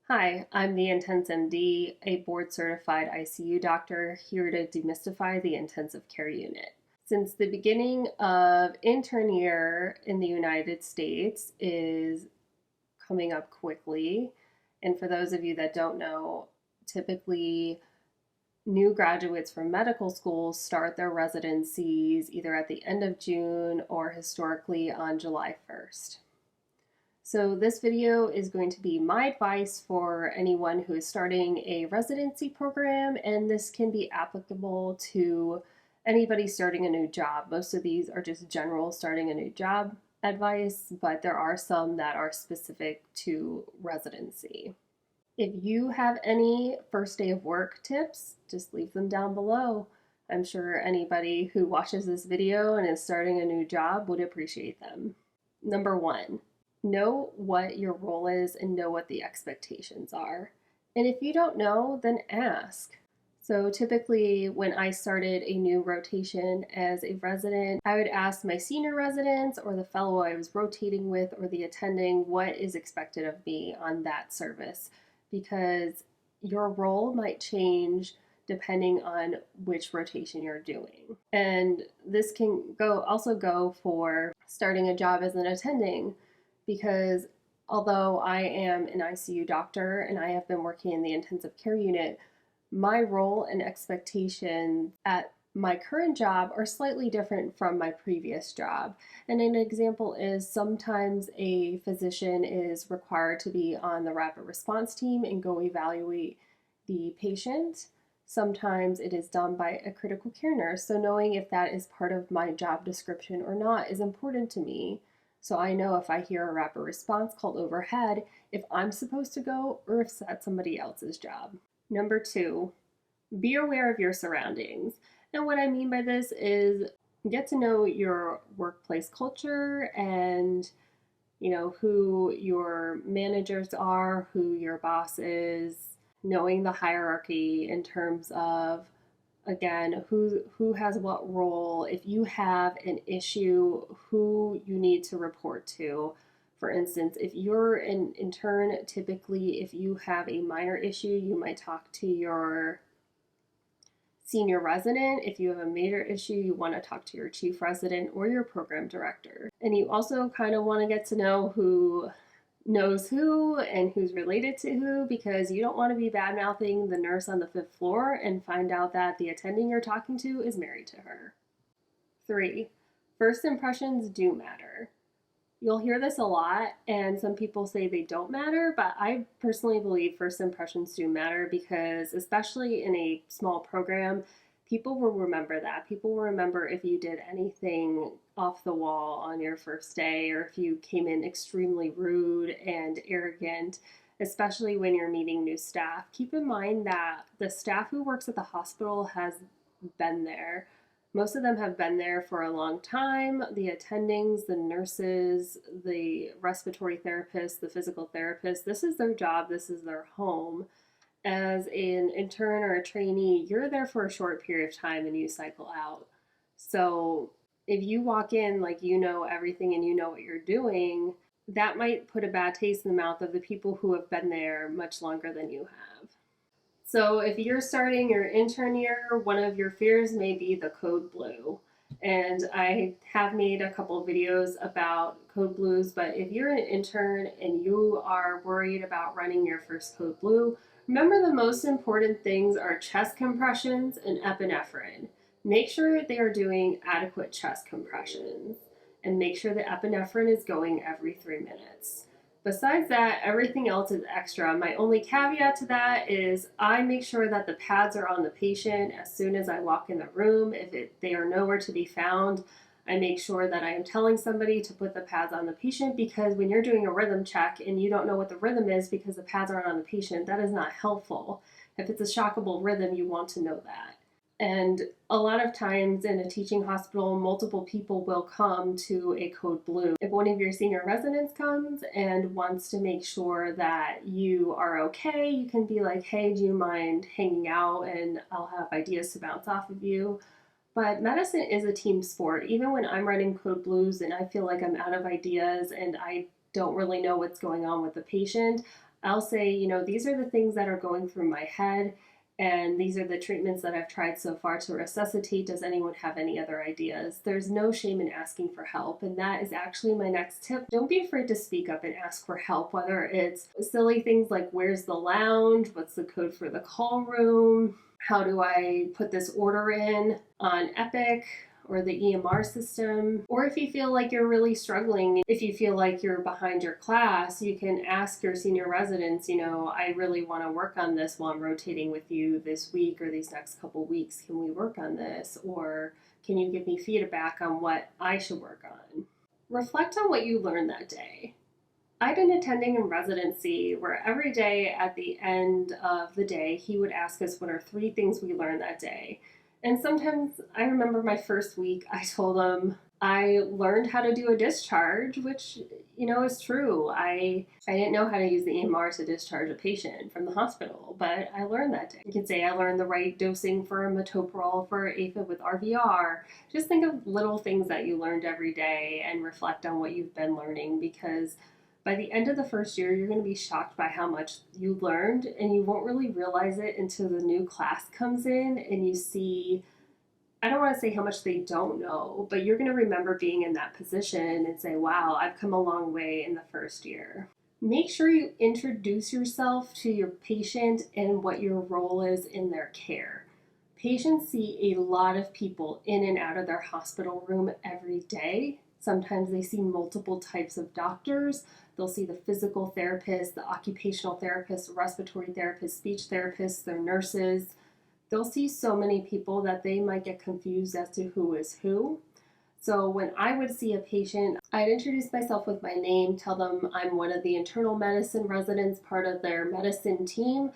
Hi, I'm the Intense MD, a board certified ICU doctor here to demystify the intensive care unit. Since the beginning of intern year in the United States is coming up quickly, and for those of you that don't know, typically new graduates from medical schools start their residencies either at the end of June or historically on July 1st. So this video is going to be my advice for anyone who is starting a residency program, and this can be applicable to anybody starting a new job. Most of these are just general starting a new job advice, but there are some that are specific to residency. If you have any first day of work tips, just leave them down below. I'm sure anybody who watches this video and is starting a new job would appreciate them. Number one, know what your role is and know what the expectations are. And if you don't know, then ask. So typically when I started a new rotation as a resident, I would ask my senior residents or the fellow I was rotating with or the attending what is expected of me on that service, because your role might change depending on which rotation you're doing. And this can also go for starting a job as an attending, because although I am an ICU doctor and I have been working in the intensive care unit, my role and expectations at my current job are slightly different from my previous job. And an example is sometimes a physician is required to be on the rapid response team and go evaluate the patient. Sometimes it is done by a critical care nurse. So knowing if that is part of my job description or not is important to me. So I know if I hear a rapid response called overhead, if I'm supposed to go or if that's somebody else's job. Number two, be aware of your surroundings. And what I mean by this is get to know your workplace culture and who your managers are, who your boss is, knowing the hierarchy in terms of, again, who has what role. If you have an issue, who you need to report to. For instance, if you're an intern, typically if you have a minor issue, you might talk to your senior resident. If you have a major issue, you want to talk to your chief resident or your program director. And you also kind of want to get to know who knows who and who's related to who, because you don't want to be bad-mouthing the nurse on the 5th floor and find out that the attending you're talking to is married to her. 3, first impressions do matter. You'll hear this a lot, and some people say they don't matter, but I personally believe first impressions do matter, because especially in a small program, people will remember that. People will remember if you did anything off the wall on your first day, or if you came in extremely rude and arrogant, especially when you're meeting new staff. Keep in mind that the staff who works at the hospital has been there. Most of them have been there for a long time. The attendings, the nurses, the respiratory therapists, the physical therapists, this is their job, this is their home. As an intern or a trainee, you're there for a short period of time and you cycle out. So if you walk in like you know everything and you know what you're doing, that might put a bad taste in the mouth of the people who have been there much longer than you have. So if you're starting your intern year, one of your fears may be the code blue. And I have made a couple of videos about code blues, but if you're an intern and you are worried about running your first code blue, remember the most important things are chest compressions and epinephrine. Make sure they are doing adequate chest compressions, and make sure the epinephrine is going every 3 minutes. Besides that, everything else is extra. My only caveat to that is I make sure that the pads are on the patient as soon as I walk in the room. If they are nowhere to be found, I make sure that I am telling somebody to put the pads on the patient, because when you're doing a rhythm check and you don't know what the rhythm is because the pads aren't on the patient, that is not helpful. If it's a shockable rhythm, you want to know that. And a lot of times in a teaching hospital, multiple people will come to a code blue. If one of your senior residents comes and wants to make sure that you are okay, you can be like, hey, do you mind hanging out, and I'll have ideas to bounce off of you. But medicine is a team sport. Even when I'm writing code blues and I feel like I'm out of ideas and I don't really know what's going on with the patient, I'll say, these are the things that are going through my head, and these are the treatments that I've tried so far to resuscitate. Does anyone have any other ideas? There's no shame in asking for help, and that is actually my next tip. Don't be afraid to speak up and ask for help, whether it's silly things like where's the lounge, what's the code for the call room, how do I put this order in on Epic or the EMR system. Or if you feel like you're really struggling, if you feel like you're behind your class, you can ask your senior residents, I really want to work on this while I'm rotating with you this week or these next couple weeks. Can we work on this? Or can you give me feedback on what I should work on? Reflect on what you learned that day. I've been attending in residency where every day at the end of the day, he would ask us what are 3 things we learned that day. And sometimes I remember my first week, I told him I learned how to do a discharge, which, is true. I didn't know how to use the EMR to discharge a patient from the hospital, but I learned that day. You could say I learned the right dosing for metoprolol for AFib with RVR. Just think of little things that you learned every day and reflect on what you've been learning, because by the end of the first year, you're going to be shocked by how much you learned, and you won't really realize it until the new class comes in and you see, I don't want to say how much they don't know, but you're going to remember being in that position and say, wow, I've come a long way in the first year. Make sure you introduce yourself to your patient and what your role is in their care. Patients see a lot of people in and out of their hospital room every day. Sometimes they see multiple types of doctors. They'll see the physical therapist, the occupational therapist, respiratory therapist, speech therapist, their nurses. They'll see so many people that they might get confused as to who is who. So when I would see a patient, I'd introduce myself with my name, tell them I'm one of the internal medicine residents, part of their medicine team,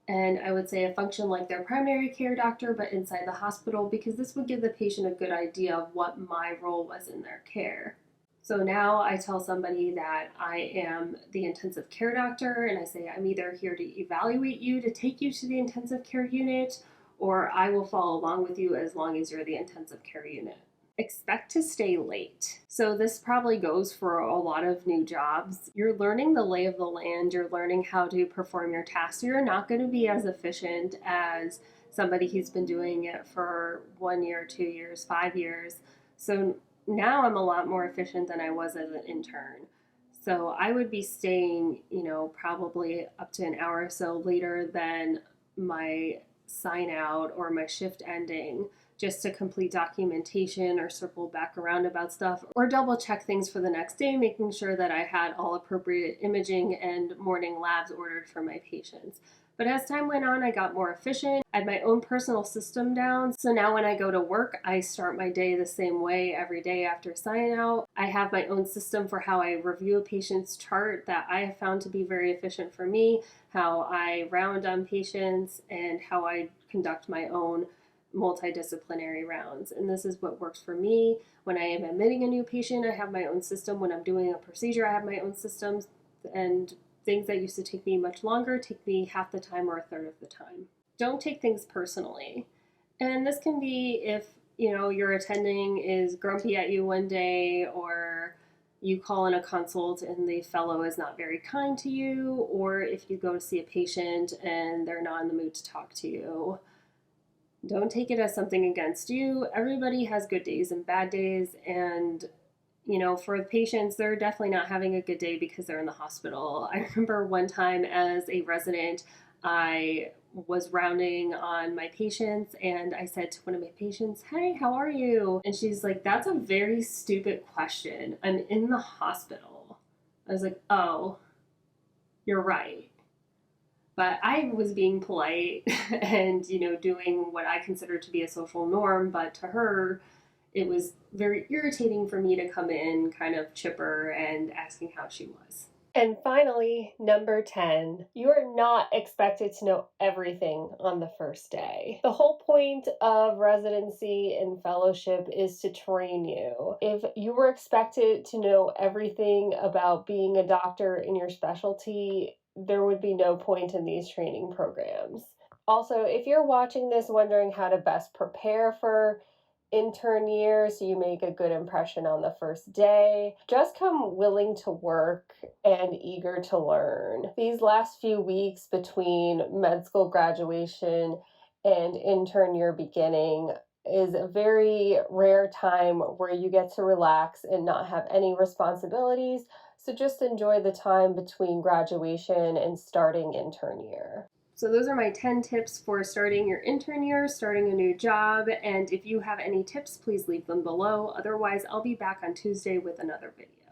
and I would say I function like their primary care doctor, but inside the hospital, because this would give the patient a good idea of what my role was in their care. So now I tell somebody that I am the intensive care doctor, and I say I'm either here to evaluate you, to take you to the intensive care unit, or I will follow along with you as long as you're the intensive care unit. Expect to stay late. So this probably goes for a lot of new jobs. You're learning the lay of the land. You're learning how to perform your tasks. You're not going to be as efficient as somebody who's been doing it for 1 year, 2 years, 5 years. So now I'm a lot more efficient than I was as an intern. So I would be staying, probably up to an hour or so later than my sign out or my shift ending, just to complete documentation or circle back around about stuff or double check things for the next day, making sure that I had all appropriate imaging and morning labs ordered for my patients. But as time went on, I got more efficient. I had my own personal system down. So now when I go to work, I start my day the same way every day after sign out. I have my own system for how I review a patient's chart that I have found to be very efficient for me, how I round on patients, and how I conduct my own multidisciplinary rounds. And this is what works for me. When I am admitting a new patient, I have my own system. When I'm doing a procedure, I have my own systems. And things that used to take me much longer take me half the time or a third of the time. Don't take things personally. And this can be if, your attending is grumpy at you one day, or you call in a consult and the fellow is not very kind to you, or if you go to see a patient and they're not in the mood to talk to you. Don't take it as something against you. Everybody has good days and bad days, and for the patients, they're definitely not having a good day because they're in the hospital. I remember one time as a resident, I was rounding on my patients and I said to one of my patients, "Hey, how are you?" And she's like, "That's a very stupid question. I'm in the hospital." I was like, "Oh, you're right." But I was being polite and, doing what I consider to be a social norm. But to her, it was very irritating for me to come in kind of chipper and asking how she was. And finally, number 10, you are not expected to know everything on the first day. The whole point of residency and fellowship is to train you. If you were expected to know everything about being a doctor in your specialty, there would be no point in these training programs. Also, if you're watching this wondering how to best prepare for intern year so you make a good impression on the first day. Just come willing to work and eager to learn. These last few weeks between med school graduation and intern year beginning is a very rare time where you get to relax and not have any responsibilities. So just enjoy the time between graduation and starting intern year. So those are my 10 tips for starting your intern year, starting a new job. And if you have any tips, please leave them below. Otherwise, I'll be back on Tuesday with another video.